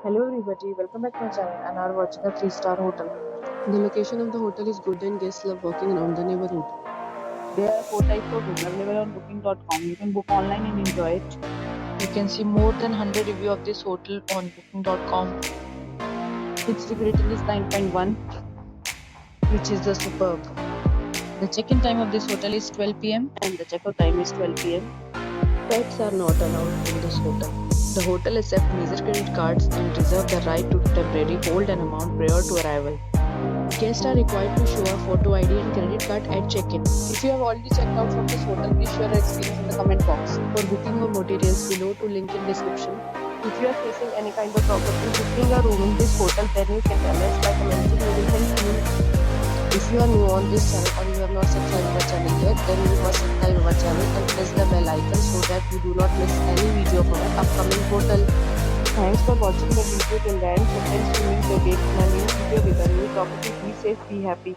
Hello everybody, welcome back to my channel and are watching a 3-star hotel. The location of the hotel is good and guests love walking around the neighborhood. There are 4 types of rooms available on booking.com. You can book online and enjoy it. You can see more than 100 reviews of this hotel on booking.com, Its rating is 9.1, which is the superb. The check-in time of this hotel is 12 p.m. and the checkout time is 12 p.m. Pets are not allowed in this hotel. The hotel accepts major credit cards and reserves the right to temporarily hold an amount prior to arrival. Guests are required to show a photo ID and credit card at check-in. If you have already checked out from this hotel, please share your experience in the comment box. For booking or more details, below to link in description. If you are facing any kind of problem in booking a room in this hotel, then you can tell us by commenting. We will help you. If you are new on this channel or you have not subscribed our channel yet, then you must subscribe our channel and press the bell icon so that you do not miss any video of our upcoming hotel. Thanks for watching the video till the end. So friends, we meet again in a new video with a new property. Be safe, be happy.